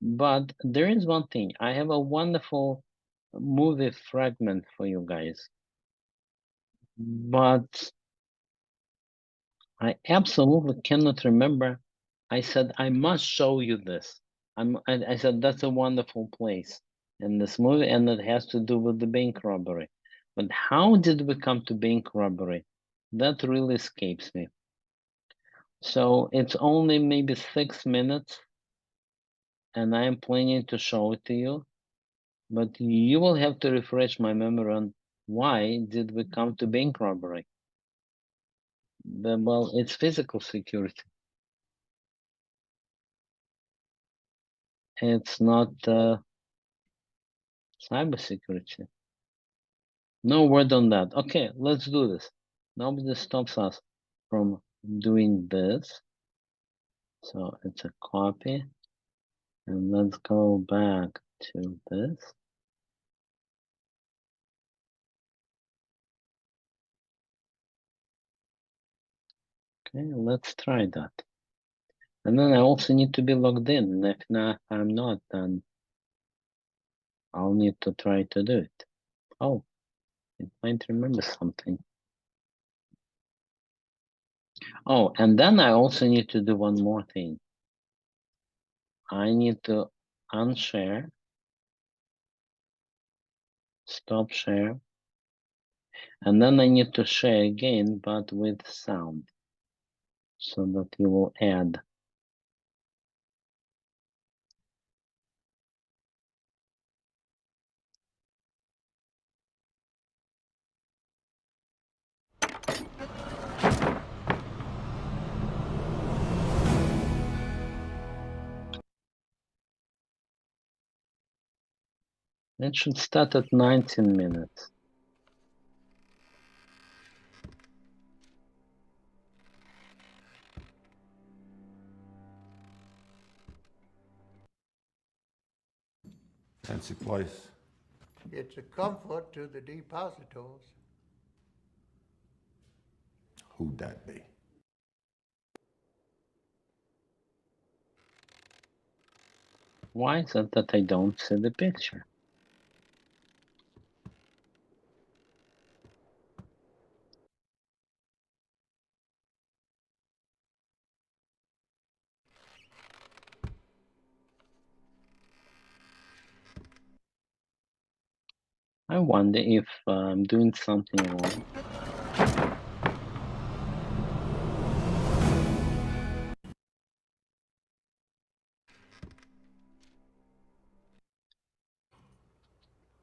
But there is one thing. I have a wonderful movie fragment for you guys. But I absolutely cannot remember. I said, I must show you this. I said, that's a wonderful place in this movie, and it has to do with the bank robbery. But how did we come to bank robbery? That really escapes me. So it's only maybe 6 minutes, and I am planning to show it to you. But you will have to refresh my memory on why did we come to bank robbery? Well, it's physical security. It's not cybersecurity. No word on that. Okay, let's do this. Nobody stops us from doing this. So it's a copy. And let's go back to this. Okay, let's try that. And then I also need to be logged in. And if not, I'm not, then I'll need to try to do it. Oh, it might remember something. Oh, and then I also need to do one more thing. I need to unshare, stop share, and then I need to share again, but with sound, so that you will add. It should start at 19 minutes. Fancy place. It's a comfort to the depositors. Who'd that be? Why is it that I don't see the picture? I wonder if I'm doing something wrong.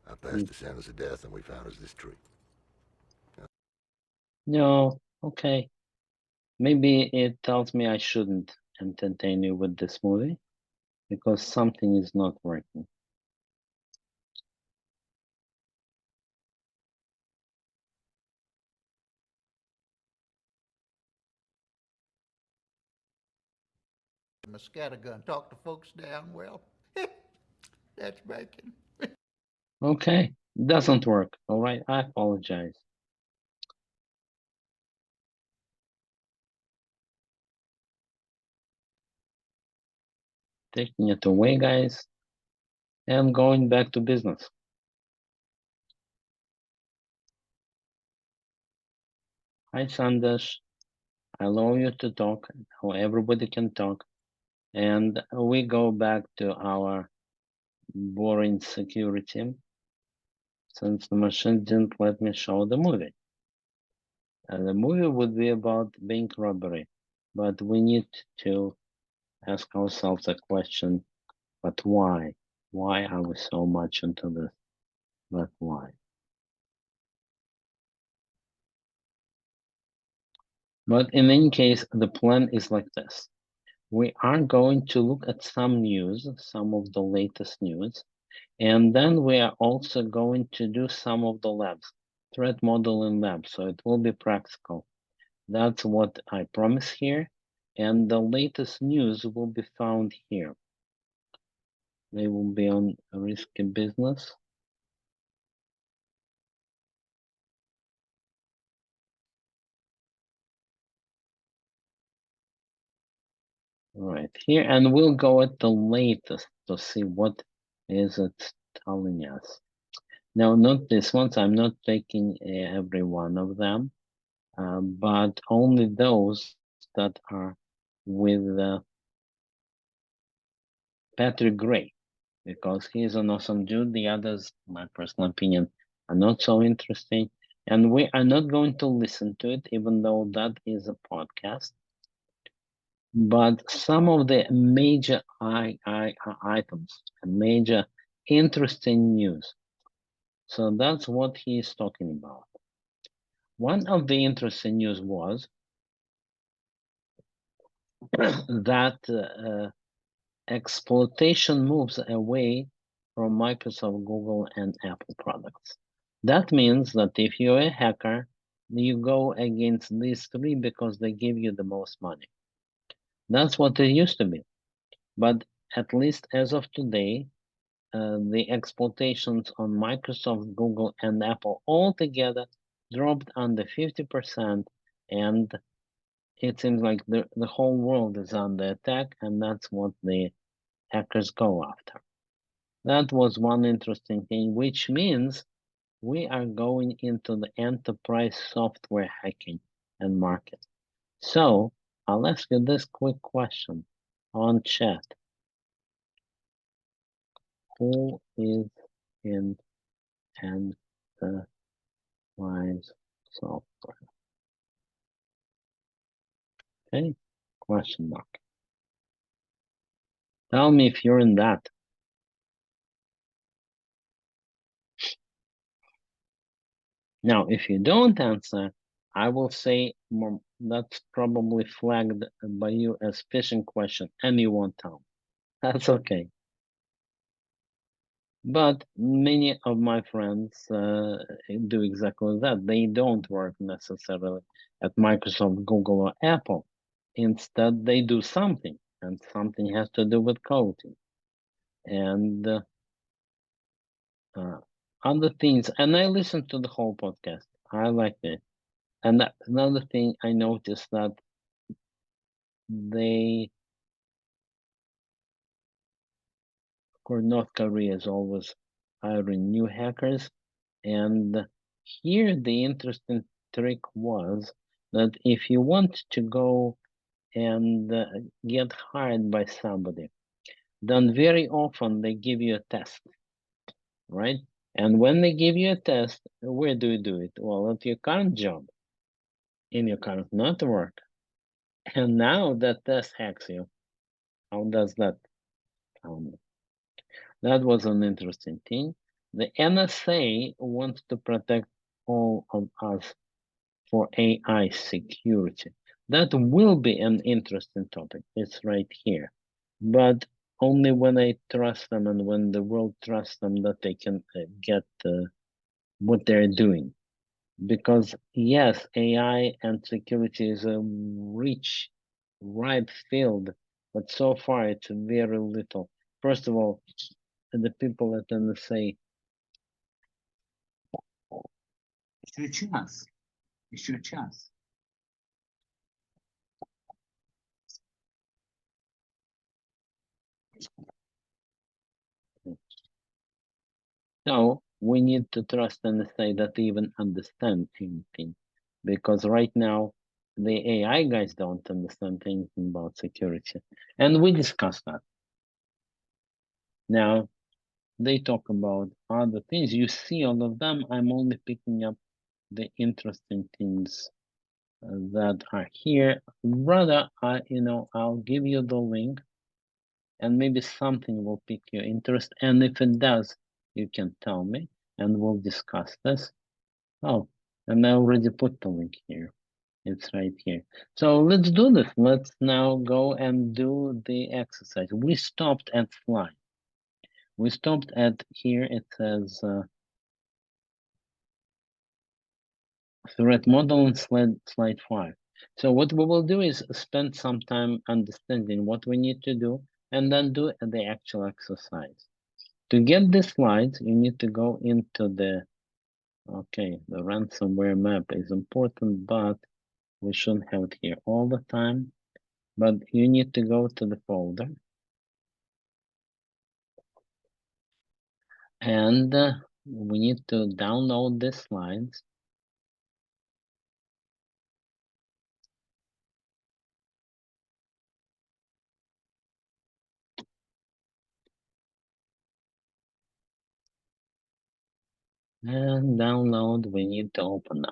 I passed the sentence of death and we found us this tree. No, okay. Maybe it tells me I shouldn't entertain you with this movie because something is not working. My scattergun talk the folks down well. That's making. Okay, doesn't work. All right, I apologize. Taking it away, guys, and going back to business. Hi, Sandesh. I allow you to talk, how everybody can talk, and we go back to our boring security since the machine didn't let me show the movie. The movie would be about bank robbery, but we need to ask ourselves a question, but why? Why are we so much into this? But why? But in any case, the plan is like this. We are going to look at some news, some of the latest news, and then we are also going to do some of the labs, threat modeling labs, so it will be practical. That's what I promise here, and the latest news will be found here. They will be on risky business. Right here, and we'll go at the latest. to see what is it telling us. Now, not this ones. I'm not taking every one of them, but only those that are with Patrick Gray, because he's an awesome dude. The others, my personal opinion, are not so interesting. And we are not going to listen to it, even though that is a podcast. But some of the major items and major interesting news. So that's what he is talking about. One of the interesting news was that exploitation moves away from Microsoft, Google, and Apple products. That means that if you're a hacker, you go against these three because they give you the most money. That's what it used to be. But at least as of today, the exploitations on Microsoft, Google, and Apple altogether dropped under 50%, and it seems like the whole world is under attack, and that's what the hackers go after. That was one interesting thing, which means we are going into the enterprise software hacking and market. So I'll ask you this quick question on chat. Who is in enterprise software? Okay, question mark. Tell me if you're in that. Now, if you don't answer, I will say that's probably flagged by you as phishing question and you won't tell. That's okay. But many of my friends do exactly that. They don't work necessarily at Microsoft, Google, or Apple. Instead, they do something, and something has to do with coding and other things. And I listened to the whole podcast. I liked it. And another thing I noticed that they, of course, North Korea is always hiring new hackers. And here the interesting trick was that if you want to go and get hired by somebody, then very often they give you a test, right? And when they give you a test, where do you do it? Well, at your current job, in your current network. And now that test hacks you. How does that sound? That was an interesting thing. The NSA wants to protect all of us for AI security. That will be an interesting topic. It's right here. But only when I trust them and when the world trusts them that they can get what they're doing. Because yes, AI and security is a rich, ripe field, but so far it's very little. First of all, the people at NSA. Еще час. Еще час. So we need to trust NSA that they even understand anything, because right now the AI guys don't understand anything about security, and we discussed that. Now they talk about other things. You see all of them. I'm only picking up the interesting things that are here. Rather, I'll give you the link, and maybe something will pique your interest. And if it does, you can tell me, and we'll discuss this. Oh, and I already put the link here. It's right here. So let's do this. Let's now go and do the exercise. We stopped at slide. We stopped at here. It says threat model in slide 5. So what we will do is spend some time understanding what we need to do and then do the actual exercise. To get the slides, you need to go into the ransomware map is important, but we shouldn't have it here all the time. But you need to go to the folder. And we need to download these slides. And download, we need to open them.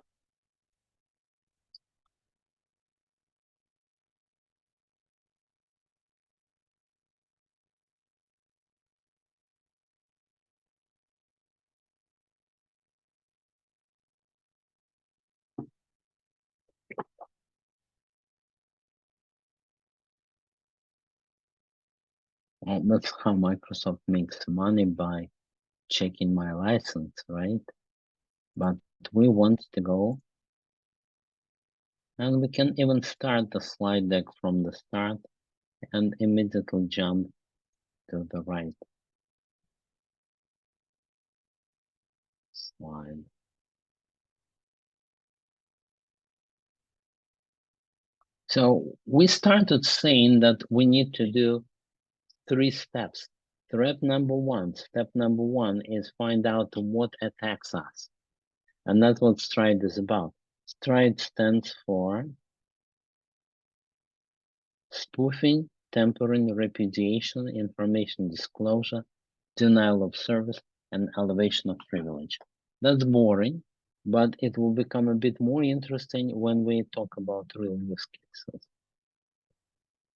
Well, that's how Microsoft makes money, by checking my license, right? But we want to go, and we can even start the slide deck from the start and immediately jump to the right slide. So we started saying that we need to do 3 steps. Step number one is find out what attacks us. And that's what STRIDE is about. STRIDE stands for spoofing, tampering, repudiation, information disclosure, denial of service, and elevation of privilege. That's boring, but it will become a bit more interesting when we talk about real use cases.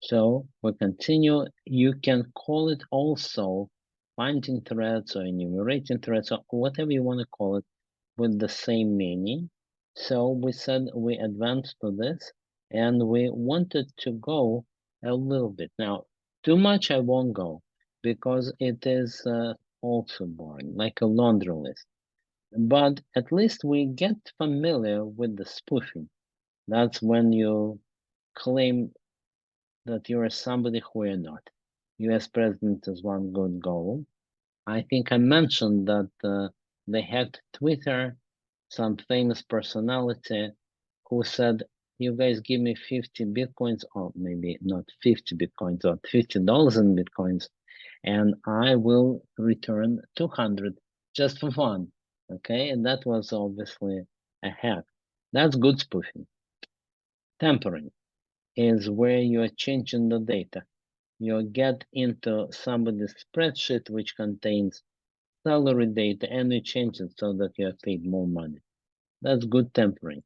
So we continue. You can call it also finding threats or enumerating threats or whatever you want to call it with the same meaning. So we said we advanced to this and we wanted to go a little bit. Now, too much I won't go because it is also boring, like a laundry list. But at least we get familiar with the spoofing. That's when you claim that you are somebody who you're not. US president is one good goal. I think I mentioned that they hacked Twitter, some famous personality who said, you guys give me 50 Bitcoins, or maybe not 50 Bitcoins, or $50 in Bitcoins, and I will return 200 just for fun. Okay, and that was obviously a hack. That's good spoofing. Tampering is where you are changing the data. You get into somebody's spreadsheet which contains salary data and you change it so that you are paid more money. That's good tampering.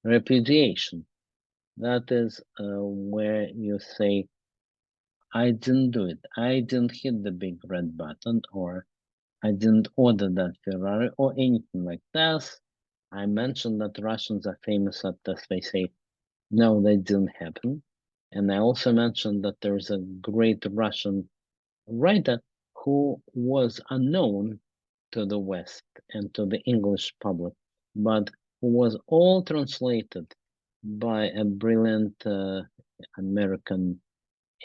Repudiation, that is where you say, I didn't do it. I didn't hit the big red button, or I didn't order that Ferrari, or anything like this. I mentioned that Russians are famous at this. They say, no, that didn't happen. And I also mentioned that there's a great Russian writer who was unknown to the West and to the English public, but who was all translated by a brilliant American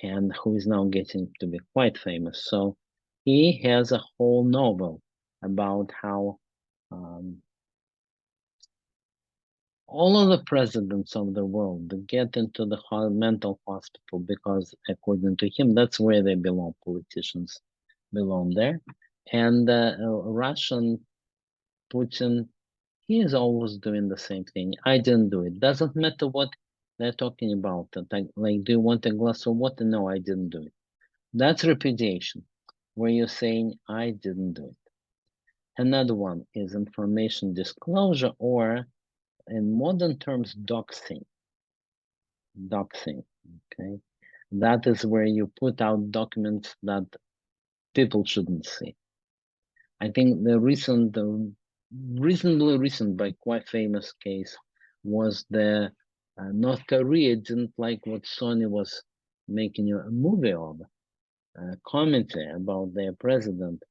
and who is now getting to be quite famous. So he has a whole novel about how all of the presidents of the world get into the mental hospital because, according to him, that's where they belong. Politicians belong there. And Russian Putin, he is always doing the same thing. I didn't do it. Doesn't matter what they're talking about. Like, do you want a glass of water? No, I didn't do it. That's repudiation, where you're saying, I didn't do it. Another one is information disclosure, or in modern terms, doxing. Doxing, okay? That is where you put out documents that people shouldn't see. I think the reasonably recent, but quite famous case was the North Korea didn't like what Sony was making a movie of, commentary about their president.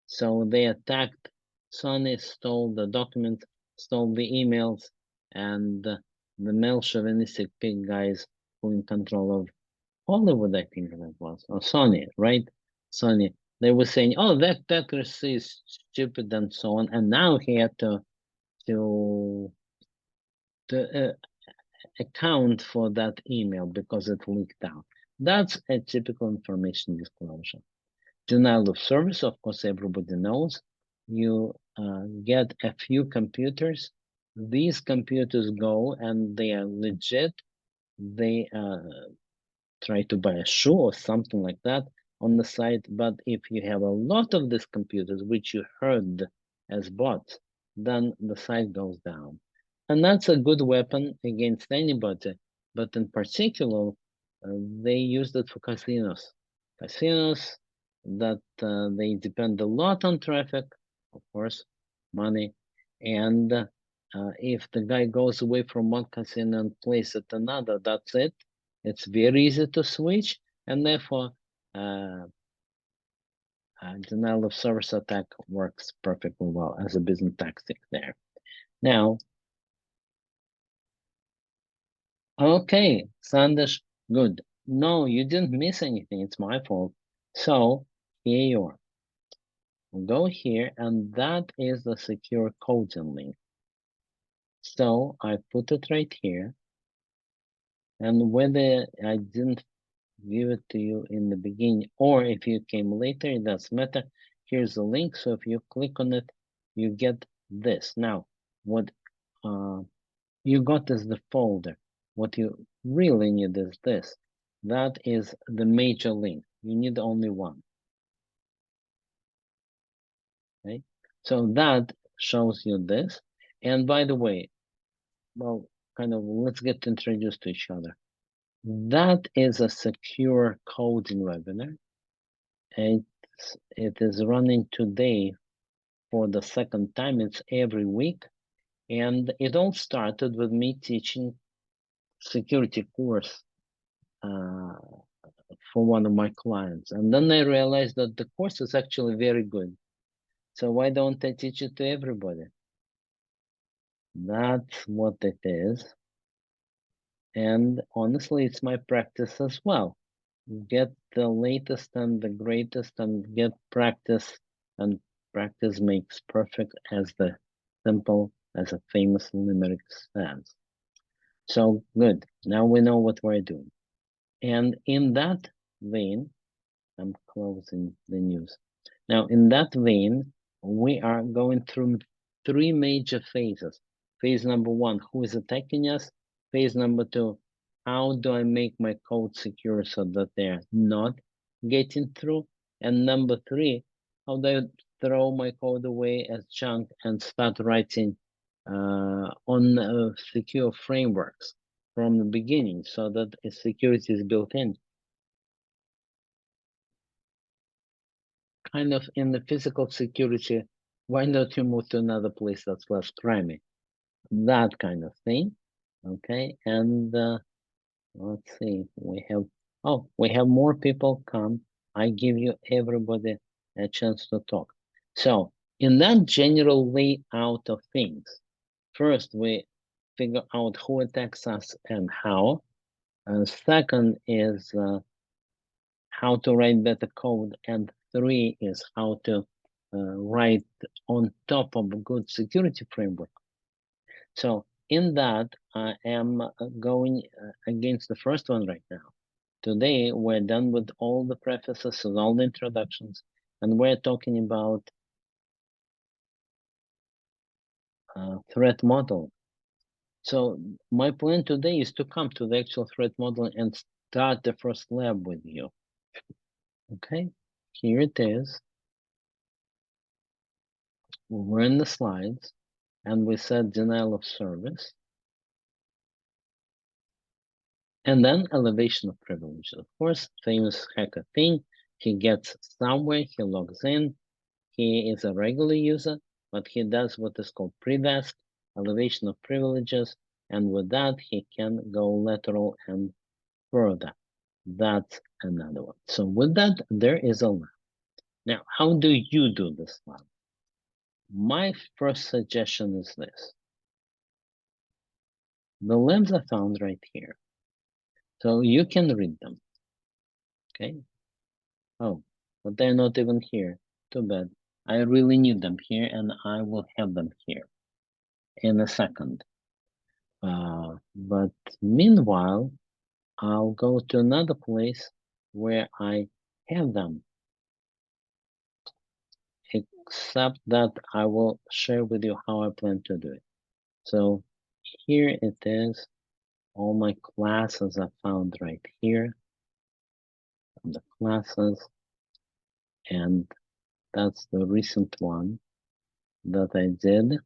So they attacked Sony, stole the documents, stole the emails, and the male chauvinistic pig guys who in control of Hollywood, I think that was, or Sony, right? Sony. They were saying, "Oh, that accuracy is stupid," and so on. And now he had to account for that email because it leaked out. That's a typical information disclosure. Denial of service, of course, everybody knows. You get a few computers. These computers go and they are legit. They try to buy a shoe or something like that on the site. But if you have a lot of these computers, which you heard as bots, then the site goes down. And that's a good weapon against anybody. But in particular, they used it for casinos. Casinos that they depend a lot on traffic, of course, money. And if the guy goes away from one casino and plays at another, that's it. It's very easy to switch, and therefore, denial of service attack works perfectly well as a business tactic there. Now, okay, Sandesh, good. No, you didn't miss anything. It's my fault. So here you are. Go here, and that is the secure coding link. So I put it right here. And whether I didn't give it to you in the beginning, or if you came later, it doesn't matter. Here's the link. So if you click on it, you get this. Now, what you got is the folder. What you really need is this. That is the major link. You need only one. Okay, so that shows you this. And by the way, well, kind of let's get introduced to each other. That is a secure coding webinar. It is running today for the second time. It's every week. And it all started with me teaching security course for one of my clients. And then I realized that the course is actually very good. So why don't I teach it to everybody? That's what it is. And honestly, it's my practice as well. Get the latest and the greatest and get practice, and practice makes perfect, as the simple as a famous limerick says. So good, now we know what we're doing. And in that vein, I'm closing the news. Now, in that vein, we are going through 3 major phases. Phase number 1, who is attacking us? Phase number 2, how do I make my code secure so that they're not getting through? And number 3, how do I throw my code away as junk and start writing on secure frameworks from the beginning so that security is built in? Kind of in the physical security, why not you move to another place that's less crimey? That kind of thing. Okay, and let's see, we have more people come. I give you everybody a chance to talk. So in that general layout of things, first we figure out who attacks us and how. And second is how to write better code, and 3 is how to write on top of a good security framework. So in that, I am going against the first one right now. Today, we're done with all the prefaces and all the introductions, and we're talking about threat model. So my plan today is to come to the actual threat model and start the first lab with you. Okay, here it is. We're in the slides, and we said denial of service. And then elevation of privileges. Of course, famous hacker thing. He gets somewhere, he logs in, he is a regular user, but he does what is called pre-desk, elevation of privileges, and with that, he can go lateral and further. That's another one. So with that, there is a lab. Now, how do you do this lab? My first suggestion is this. The labs are found right here. So you can read them, okay? Oh, but they're not even here. Too bad. I really need them here, and I will have them here in a second. But meanwhile, I'll go to another place where I have them. except that I will share with you how I plan to do it. So here it is. All my classes are found right here. The classes, and that's the recent one that I did.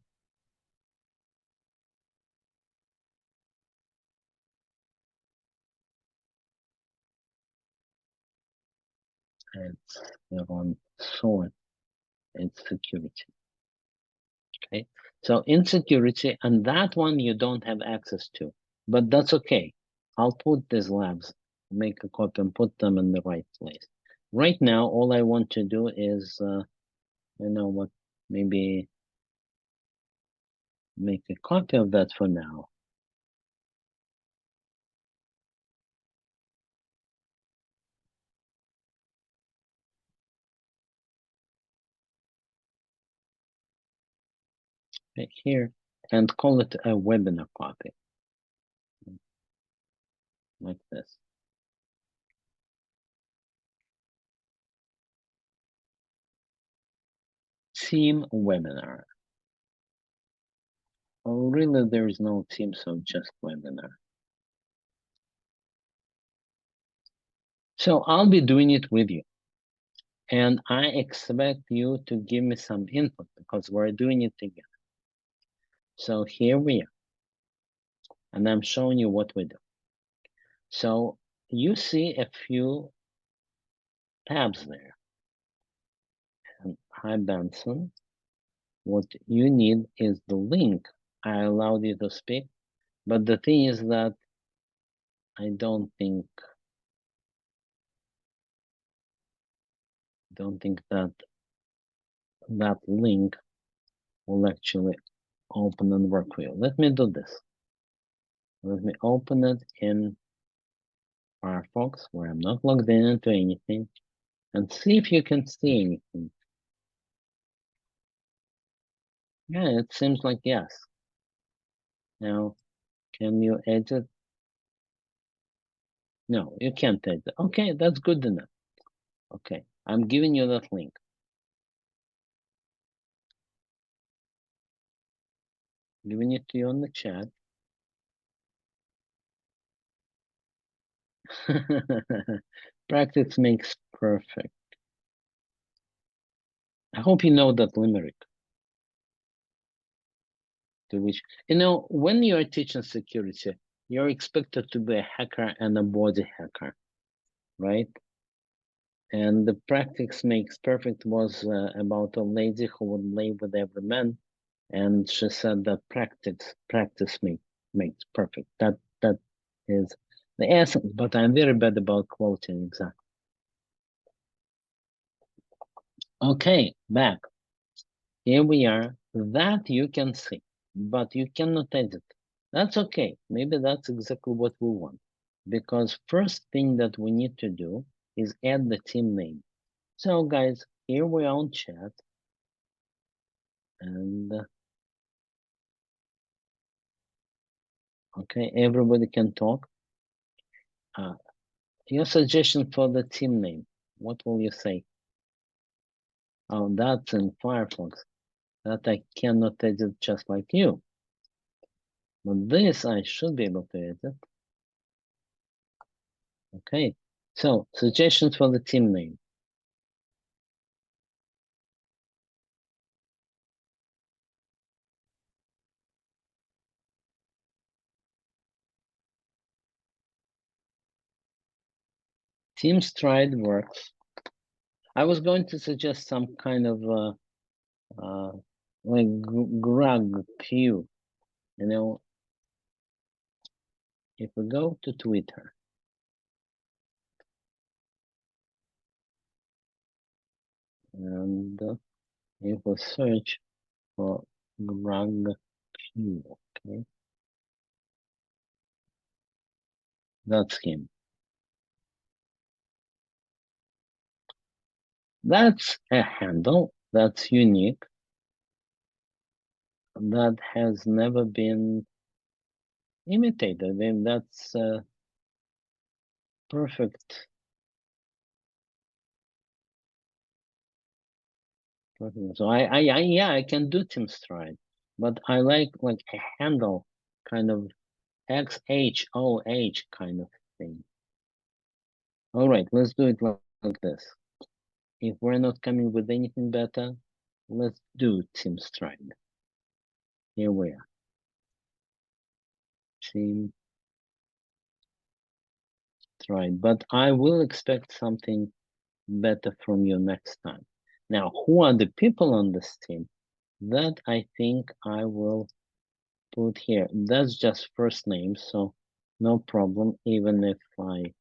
It's the one sort. It's security. Okay, so in security, and that one you don't have access to, but that's okay. I'll put these labs, make a copy and put them in the right place. Right now, all I want to do is, you know what, maybe make a copy of that for now. Right here, and call it a webinar copy, like this. Team webinar. Oh, really, there is no team, so just webinar. So I'll be doing it with you. And I expect you to give me some input because we're doing it together. So here we are. And I'm showing you what we do. So you see a few tabs there. And hi, Benson. What you need is the link. I allowed you to speak. But the thing is that I don't think that that link will actually open and work for you. Let me do this. Let me open it in Firefox where I'm not logged into anything and see if you can see anything. Yeah, it seems like yes. Now, can you edit? No, you can't edit. Okay, that's good enough. Okay, I'm giving you that link. Giving it to you on the chat. Practice makes perfect. I hope you know that limerick. To which, you know, when you're teaching security, you're expected to be a hacker and a body hacker, right? And the practice makes perfect was about a lady who would lay with every man, and she said that practice makes perfect. That is the essence. But I'm very bad about quoting exactly. Okay, back. Here we are. That you can see, but you cannot edit. That's okay. Maybe that's exactly what we want. Because first thing that we need to do is add the team name. So guys, here we are on chat. And okay, everybody can talk. Your suggestion for the team name, what will you say? Oh, that's in Firefox. That I cannot edit just like you. But this I should be able to edit. Okay, so suggestions for the team name. Team Stride works. I was going to suggest some kind of like Grug Q. You know, if we go to Twitter, and if we search for Grug Q, okay, that's him. That's a handle that's unique, that has never been imitated, and that's perfect. So yeah, I can do Team Stride, but I like a handle kind of XHOH kind of thing. All right, let's do it like this. If we're not coming with anything better, let's do Team Stride. Here we are. Team Stride, but I will expect something better from you next time. Now, who are the people on this team? That I think I will put here. That's just first names, so no problem, even if I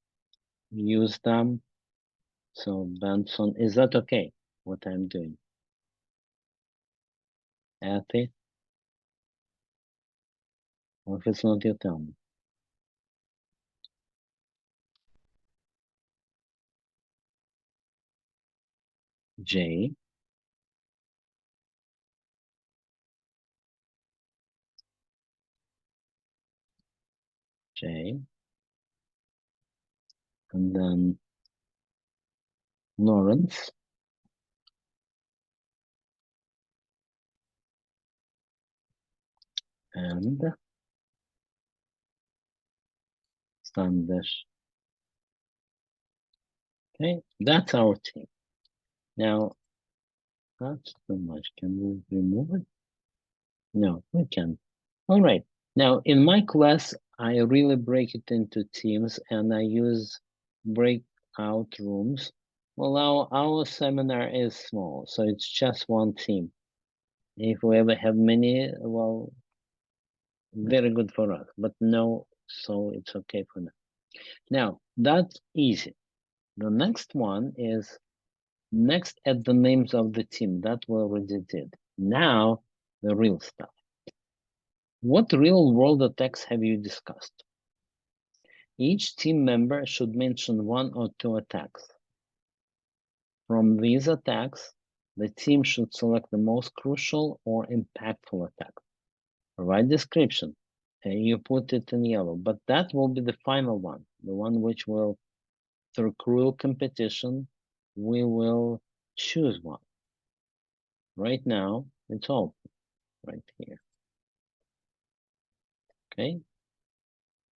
use them. So Benson, is that okay, what I'm doing? Athy? Or if it's not, you tell me. J. J. And then Lawrence. And Sandesh. Okay, that's our team. Now, that's too much. Can we remove it? No, we can. All right. Now, in my class, I really break it into teams and I use breakout rooms. Well, our seminar is small, so it's just one team. If we ever have many, well, very good for us, but no, so it's okay for now. Now, that's easy. The next one is next at the names of the team. That we already did. Now, the real stuff. What real world attacks have you discussed? Each team member should mention one or two attacks. From these attacks, the team should select the most crucial or impactful attack. Provide description. You put it in yellow, but that will be the final one, the one which will, through cruel competition, we will choose one. Right now, it's all right here. Okay?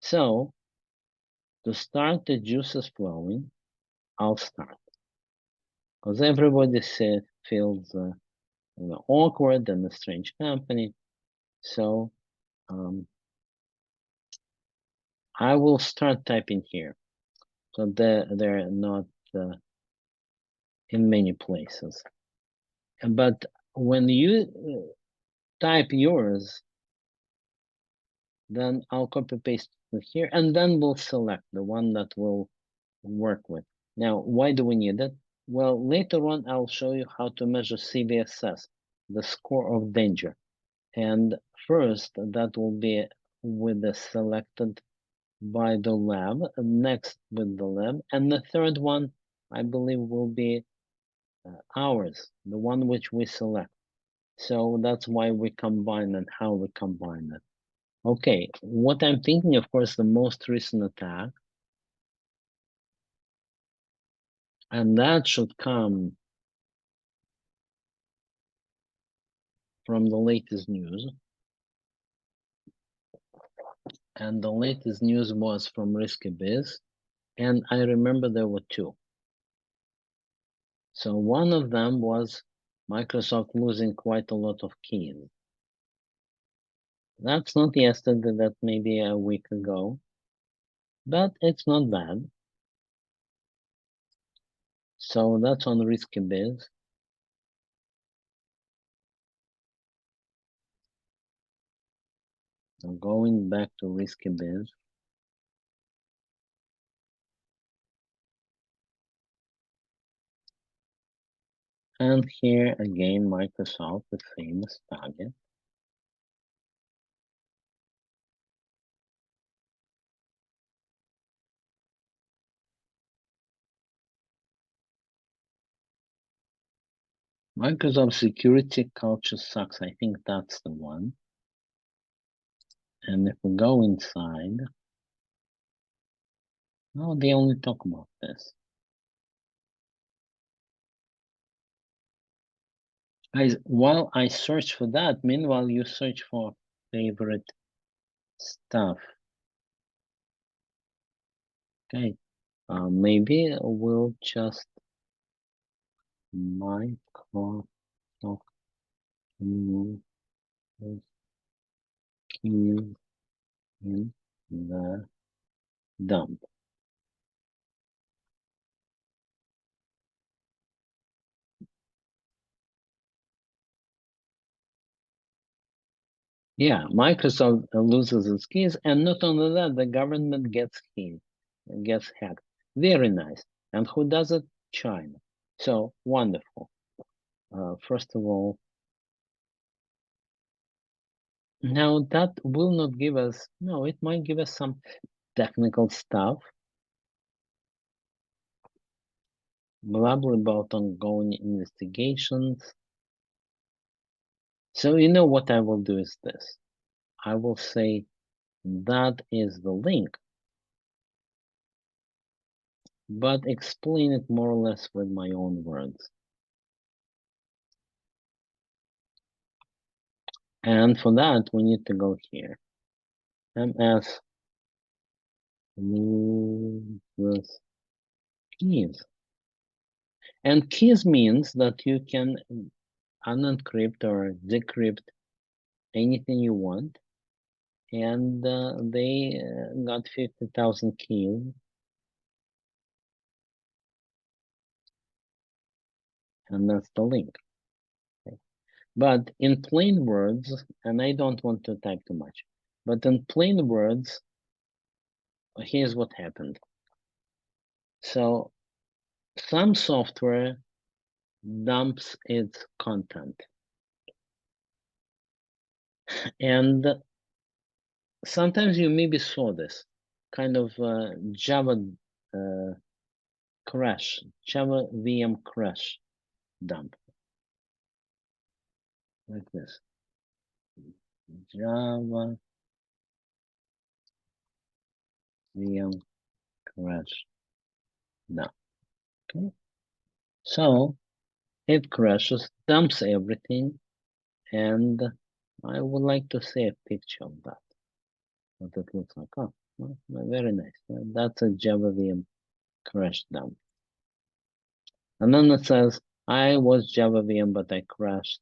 So, to start the juices flowing, I'll start. Because everybody feels awkward and a strange company. So I will start typing here. So they're not in many places. But when you type yours, then I'll copy paste it here, and then we'll select the one that we'll work with. Now, why do we need it? Well, later on, I'll show you how to measure CVSS, the score of danger. And first, that will be with the selected by the lab, next with the lab, and the third one, I believe, will be ours, the one which we select. So that's why we combine and how we combine it. Okay, what I'm thinking, of course, the most recent attack, and that should come from the latest news. And the latest news was from Risky Biz, and I remember there were two. So one of them was Microsoft losing quite a lot of keys. That's not yesterday, that maybe a week ago, but it's not bad. So that's on Risky Biz. So going back to Risky Biz. And here again, Microsoft, the famous target. Microsoft security culture sucks. I think that's the one. And if we go inside, no, they only talk about this. While I search for that, meanwhile you search for favorite stuff. Okay, maybe we'll just Microsoft keys in the dump. Yeah, Microsoft loses its keys, and not only that, the government gets hacked. Very nice. And who does it? China. So wonderful. First of all, now that will not give us, no, it might give us some technical stuff. Blah, blah, about ongoing investigations. So you know what I will do is this. I will say that is the link, but explain it more or less with my own words. And for that, we need to go here. MS loses keys. And keys means that you can unencrypt or decrypt anything you want. And they got 50,000 keys. And that's the link. Okay. But in plain words, and I don't want to type too much, but in plain words, here's what happened. So some software dumps its content. And sometimes you maybe saw this kind of Java crash, Java VM crash dump. Like this. Java VM crash dump. Okay. So it crashes, dumps everything, and I would like to see a picture of that. What it looks like. Oh, well, very nice. That's a Java VM crash dump. And then it says, I was Java VM, but I crashed.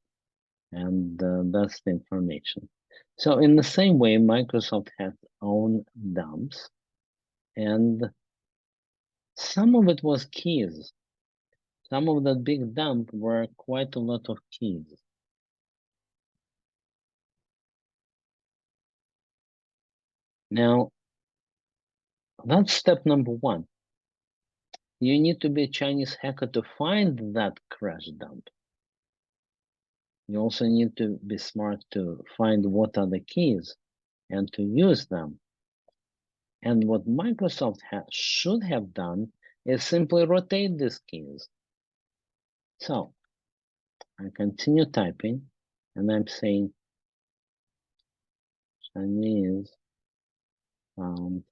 And that's the information. So in the same way, Microsoft has own dumps. And some of it was keys. Some of that big dump were quite a lot of keys. Now, that's step number one. You need to be a Chinese hacker to find that crash dump. You also need to be smart to find what are the keys and to use them. And what Microsoft should have done is simply rotate these keys. So I continue typing and I'm saying Chinese found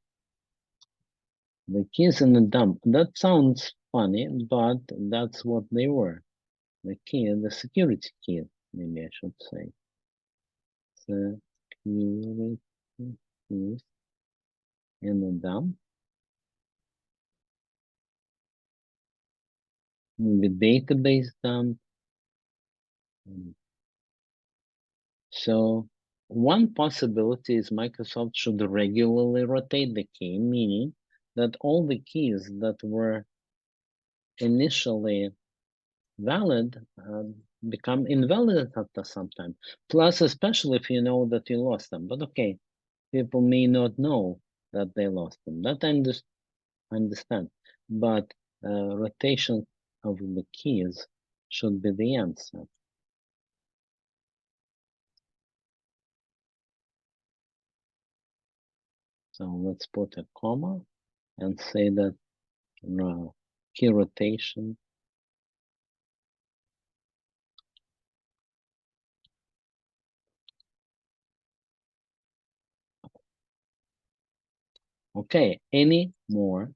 the keys in the dump. That sounds funny, but that's what they were. The key, the security key, maybe I should say. Security keys in the dump. Maybe database dump. So one possibility is Microsoft should regularly rotate the key, meaning that all the keys that were initially valid become invalid after some time. Plus, especially if you know that you lost them. But okay, people may not know that they lost them. That I understand. But rotation of the keys should be the answer. So let's put a comma and say that key rotation Okay, any more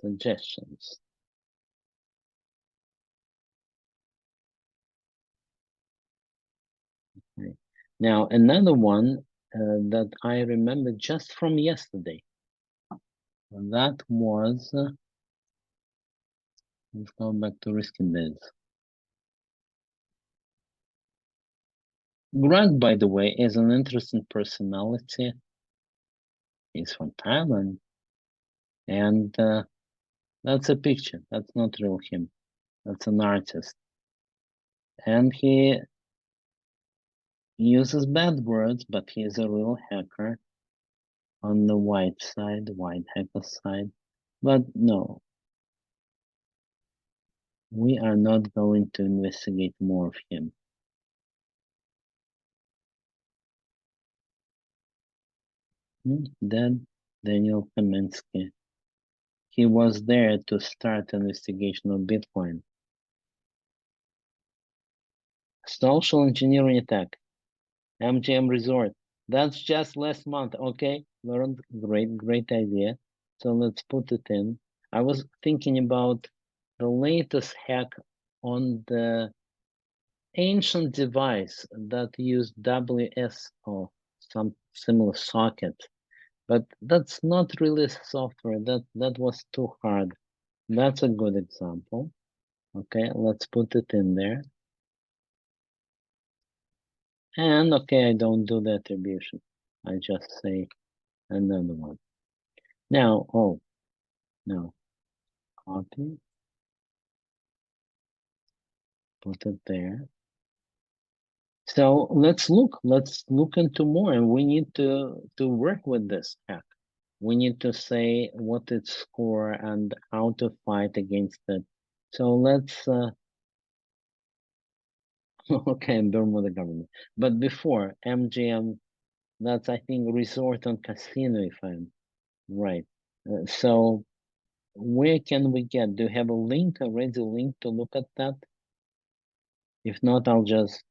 suggestions? Now, another one that I remember just from yesterday. That was, let's go back to Risky Biz. Greg, by the way, is an interesting personality. He's from Thailand. And that's a picture. That's not real him. That's an artist. And he uses bad words, but he's a real hacker on the white side, white hacker side. But no, we are not going to investigate more of him. Then Daniel Kaminsky. He was there to start investigation of Bitcoin. Social engineering attack. MGM Resort. That's just last month. Okay, Lauren, great idea. So let's put it in. I was thinking about the latest hack on the ancient device that used WSO, some similar socket, but that's not really software. That was too hard. That's a good example. Okay, let's put it in there. And okay, I don't do the attribution. I just say another one. Now, oh, no, copy, put it there. So let's look into more, and we need to work with this hack. We need to say what its score and how to fight against it. So let's, okay, Bermuda government. But before MGM, that's I think resort and casino, if I'm right. So where can we get? Do you have a link, already a link to look at that? If not, I'll just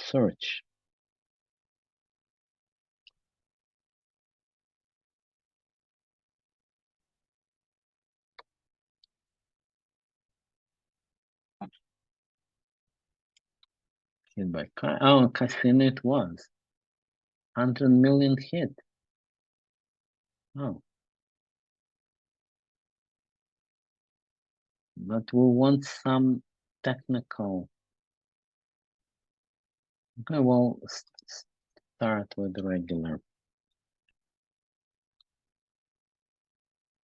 search. Hit by casino it was. 100 million hit. Oh. But we want some technical. Okay, well, start with the regular.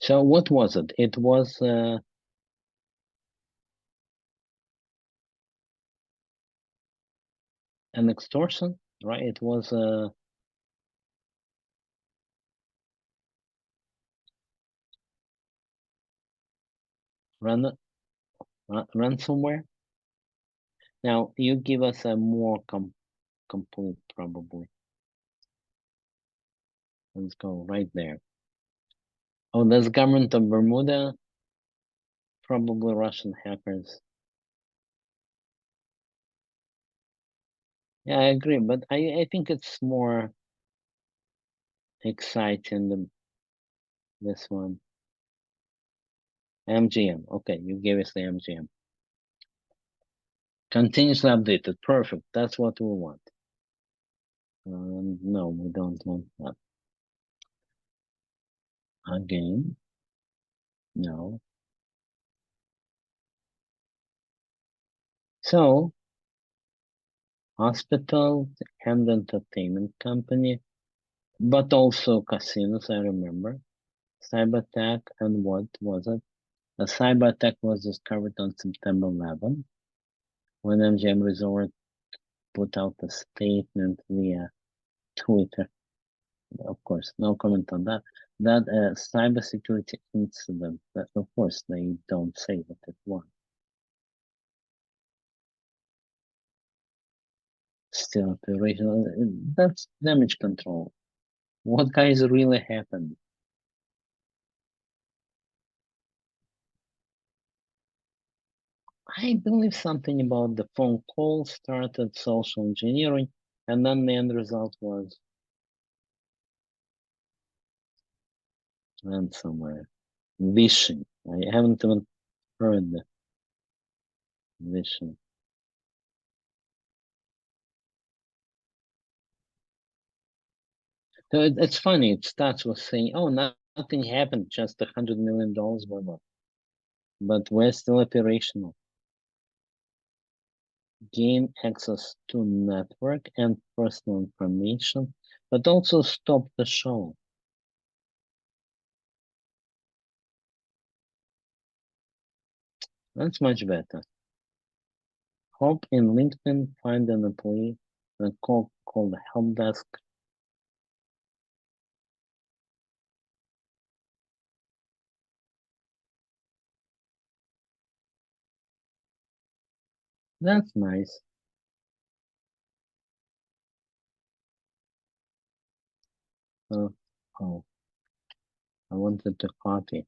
So what was it? It was an extortion, right? It was ransomware. Now you give us a more complete, probably. Let's go right there. Oh, that's government of Bermuda. Probably Russian hackers. Yeah, I agree, but I think it's more exciting than this one. MGM. Okay, you gave us the MGM. Continuously updated. Perfect. That's what we want. No, we don't want that. Again. No. So, hospital and entertainment company, but also casinos, I remember. Cyber attack, and what was it? The cyber attack was discovered on September 11 when MGM Resort put out a statement via Twitter. Of course, no comment on that. That cybersecurity incident, that of course they don't say what it was. Still operational. That's damage control. What guys really happened? I believe something about the phone call started social engineering, and then the end result was ransomware. Vishing. I haven't even heard the Vishing. So it's funny. It starts with saying, "Oh, nothing happened. Just $100 million went up, but we're still operational. Gain access to network and personal information, but also stop the show." That's much better. Hop in LinkedIn, find an employee, then call the help desk. That's nice. Oh, I wanted to copy.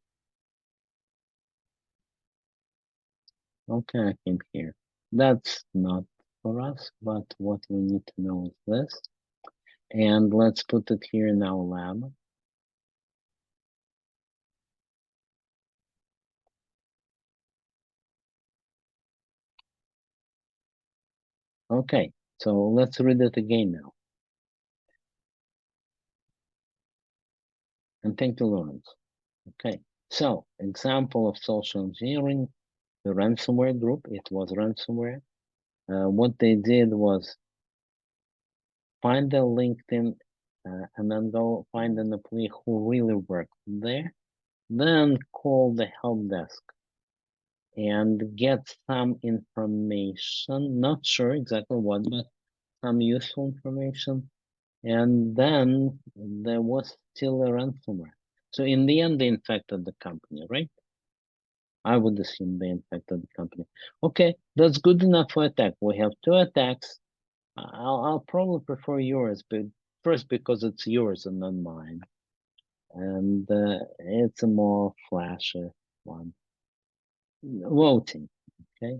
Okay, I came here. That's not for us, but what we need to know is this. And let's put it here in our lab. Okay, so let's read it again now. And thank you, Lawrence. Okay, so example of social engineering, the ransomware group, it was ransomware. What they did was find the LinkedIn and then go find an employee who really worked there, then call the help desk and get some information, not sure exactly what, but some useful information. And then there was still a ransomware. So in the end, they infected the company, right? I would assume they infected the company. Okay, that's good enough for attack. We have 2 attacks. I'll probably prefer yours, but first because it's yours and not mine. And it's a more flashy one. Voting, okay?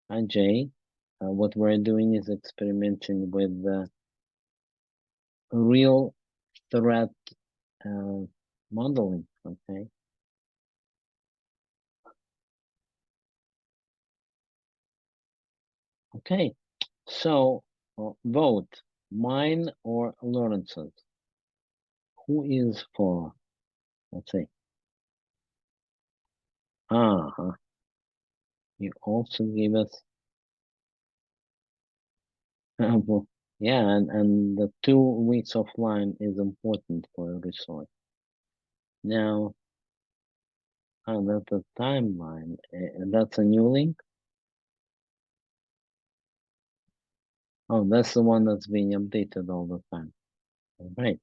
Hi, Jay. What we're doing is experimenting with real threat modeling, okay? Okay, so vote, mine or Lawrence's. Who is for, let's see. You also gave us, well, yeah, and the 2 weeks offline is important for a resource. Now, that's a timeline, and that's a new link. Oh, that's the one that's being updated all the time. All right.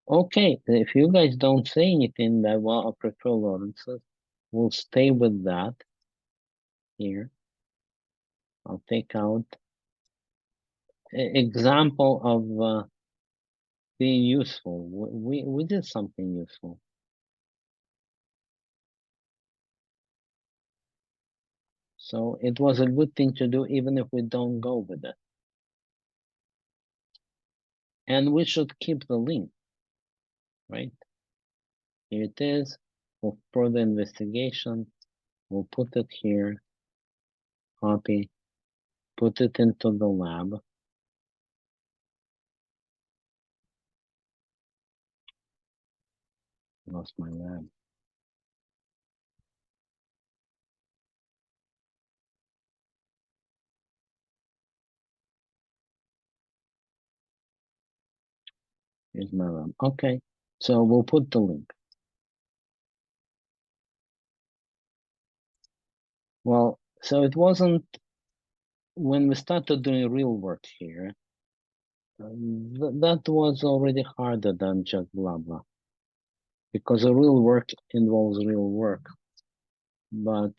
Okay, if you guys don't say anything, that well, I prefer Lawrence's. We'll stay with that here. I'll take out example of being useful. We did something useful. So it was a good thing to do, even if we don't go with it. And we should keep the link, right? Here it is. For further investigation, we'll put it here, copy, put it into the lab. Lost my lab. Here's my lab. Okay, so we'll put the link. Well, so it wasn't, when we started doing real work here, that was already harder than just blah blah. Because the real work involves real work. But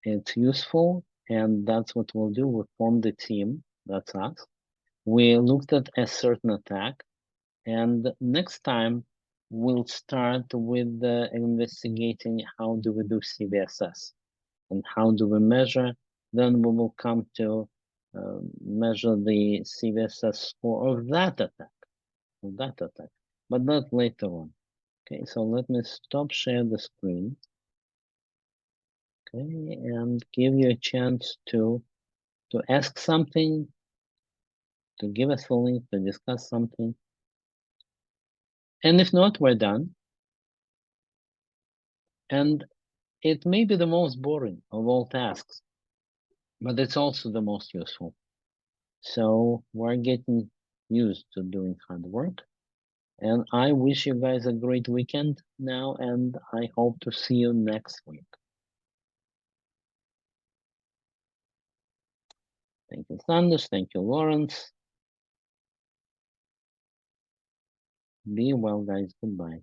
it's useful, and that's what we'll do. We formed a team, that's us. We looked at a certain attack, and next time we'll start with investigating how do we do CVSS and how do we measure. Then we will come to measure the CVSS score of that attack, but not later on. Okay, so let me stop share the screen. Okay, and give you a chance to ask something, to give us a link, to discuss something. And if not, we're done. And it may be the most boring of all tasks, but it's also the most useful. So we're getting used to doing hard work. And I wish you guys a great weekend now, and I hope to see you next week. Thank you, Sanders. Thank you, Lawrence. Be well, guys. Goodbye.